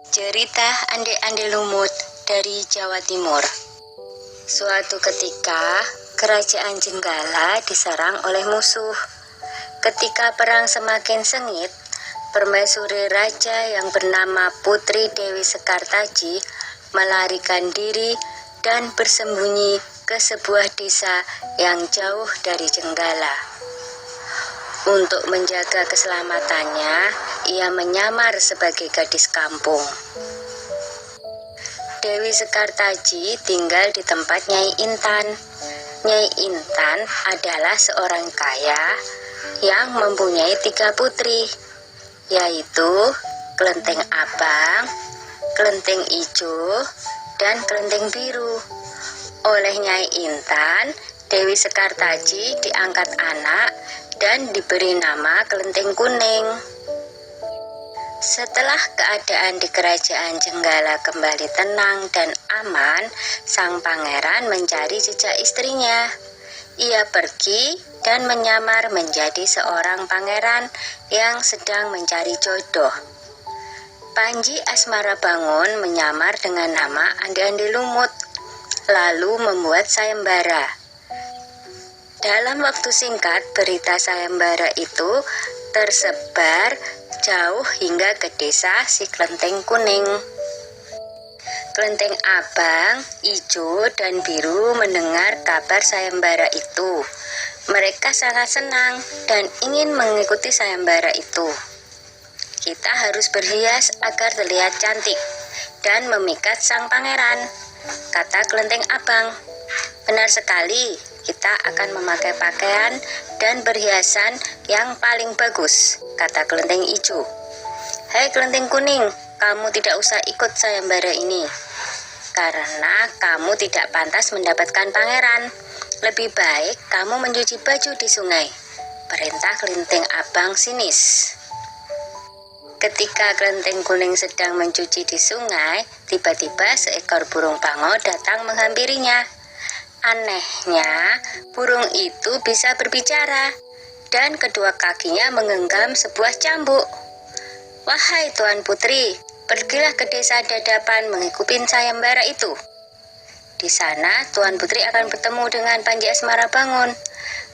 Cerita Ande-Ande Lumut dari Jawa Timur. Suatu ketika, kerajaan Jenggala diserang oleh musuh. Ketika perang semakin sengit, permaisuri raja yang bernama Putri Dewi Sekartaji melarikan diri dan bersembunyi ke sebuah desa yang jauh dari Jenggala. Untuk menjaga keselamatannya, ia menyamar sebagai gadis kampung. Dewi Sekartaji tinggal di tempat Nyai Intan. Nyai Intan adalah seorang kaya yang mempunyai 3 putri, yaitu Kelenteng Abang, Kelenteng Ijo, dan Kelenteng Biru. Oleh Nyai Intan, Dewi Sekartaji diangkat anak dan diberi nama Kelenteng Kuning. Setelah keadaan di kerajaan Jenggala kembali tenang dan aman, sang pangeran mencari jejak istrinya. Ia pergi dan menyamar menjadi seorang pangeran yang sedang mencari jodoh. Panji Asmarabangun menyamar dengan nama Ande-Ande Lumut, lalu membuat sayembara. Dalam waktu singkat, berita sayembara itu tersebar jauh hingga ke desa si Kelenteng Kuning. Kelenteng Abang, Ijo, dan Biru mendengar kabar sayembara itu. Mereka sangat senang dan ingin mengikuti sayembara itu. Kita harus berhias agar terlihat cantik dan memikat sang pangeran, kata Kelenteng Abang. Benar sekali, kita akan memakai pakaian dan perhiasan yang paling bagus, kata Kelenteng Ijo. Hai Kelenteng Kuning, kamu tidak usah ikut sayembara ini, karena kamu tidak pantas mendapatkan pangeran. Lebih baik kamu mencuci baju di sungai, perintah Kelenteng Abang sinis. Ketika Kelenteng Kuning sedang mencuci di sungai, tiba-tiba seekor burung bangau datang menghampirinya. Anehnya, burung itu bisa berbicara dan kedua kakinya menggenggam sebuah cambuk. Wahai Tuan Putri, pergilah ke desa Dadapan mengikuti sayembara itu. Di sana, Tuan Putri akan bertemu dengan Panji Asmarabangun.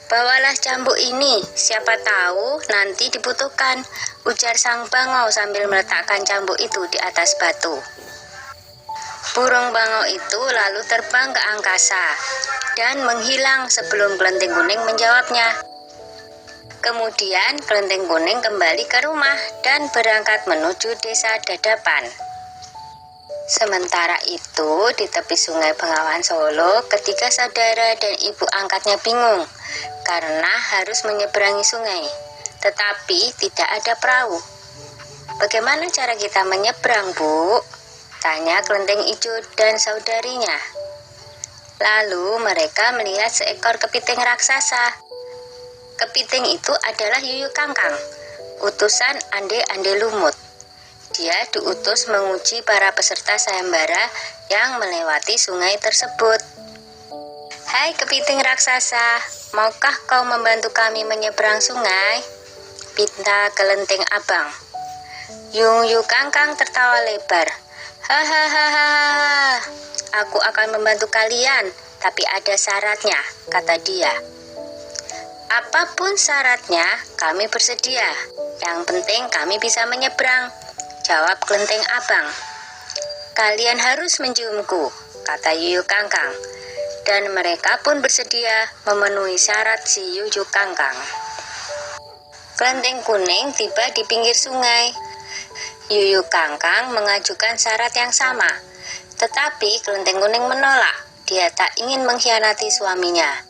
Bawalah cambuk ini, siapa tahu nanti dibutuhkan, ujar sang bangau sambil meletakkan cambuk itu di atas batu. Burung bangau itu lalu terbang ke angkasa dan menghilang sebelum Kelenteng Kuning menjawabnya. Kemudian Kelenteng Kuning kembali ke rumah dan berangkat menuju desa Dadapan. Sementara itu, di tepi sungai Bengawan Solo, ketiga saudara dan ibu angkatnya bingung karena harus menyeberangi sungai, tetapi tidak ada perahu. Bagaimana cara kita menyeberang, Bu? Tanya Kelenteng Ijo dan saudarinya. Lalu mereka melihat seekor kepiting raksasa. Kepiting itu adalah Yuyu Kangkang, utusan Ande-Ande Lumut. Dia diutus menguji para peserta sayembara yang melewati sungai tersebut. Hai kepiting raksasa, maukah kau membantu kami menyeberang sungai? Pinta Kelenteng Abang. Yuyu Kangkang tertawa lebar. Hahaha, aku akan membantu kalian, tapi ada syaratnya, kata dia. Apapun syaratnya, kami bersedia. Yang penting kami bisa menyeberang, jawab Kelenteng Abang. Kalian harus menciumku, kata Yuyu Kangkang. Dan mereka pun bersedia memenuhi syarat si Yuyu Kangkang. Kelenteng Kuning tiba di pinggir sungai. Yuyu Kangkang mengajukan syarat yang sama, tetapi Kelenteng Kuning menolak. Dia tak ingin mengkhianati suaminya.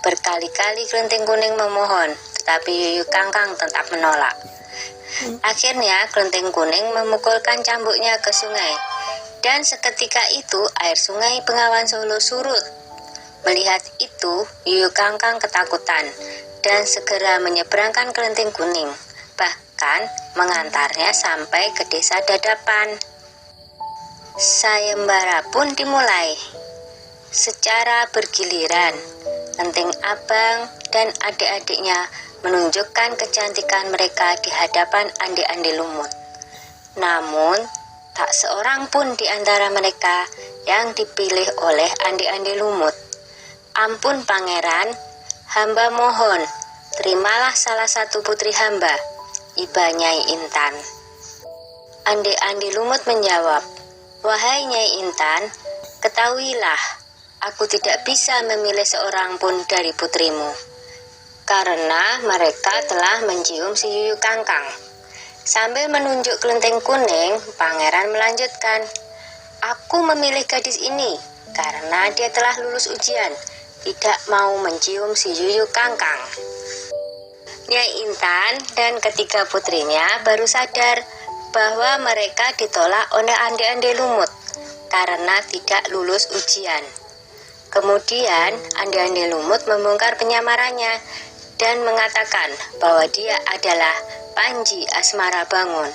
Berkali-kali Kelenteng Kuning memohon, tetapi Yuyu Kangkang tetap menolak. Akhirnya Kelenteng Kuning memukulkan cambuknya ke sungai, dan seketika itu air sungai Bengawan Solo surut. Melihat itu, Yuyu Kangkang ketakutan dan segera menyeberangkan Kelenteng Kuning, bahkan mengantarnya sampai ke desa Dadapan. Sayembara pun dimulai. Secara bergiliran, Kelenteng Abang dan adik-adiknya menunjukkan kecantikan mereka di hadapan Ande-Ande Lumut. Namun, Tak seorang pun di antara mereka yang dipilih oleh Andi-Andi Lumut. Ampun pangeran, hamba mohon, terimalah salah satu putri hamba, iba Nyai Intan. Andi-Andi Lumut menjawab, wahai Nyai Intan, ketahuilah, aku tidak bisa memilih seorang pun dari putrimu, karena mereka telah mencium si Yuyu Kangkang. Sambil menunjuk kelenteng kuning, pangeran melanjutkan, aku memilih gadis ini karena dia telah lulus ujian, tidak mau mencium si Yuyu Kangkang. Nyai Intan dan ketiga putrinya baru sadar bahwa mereka ditolak oleh Andi-Andi Lumut karena tidak lulus ujian. Kemudian Andi-Andi Lumut membongkar penyamarannya dan mengatakan bahwa dia adalah Panji Asmara Bangun.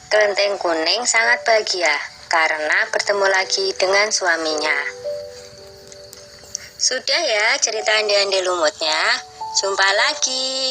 Kelenteng kuning sangat bahagia karena bertemu lagi dengan suaminya. Sudah ya cerita Andi-Andi Lumutnya, jumpa lagi.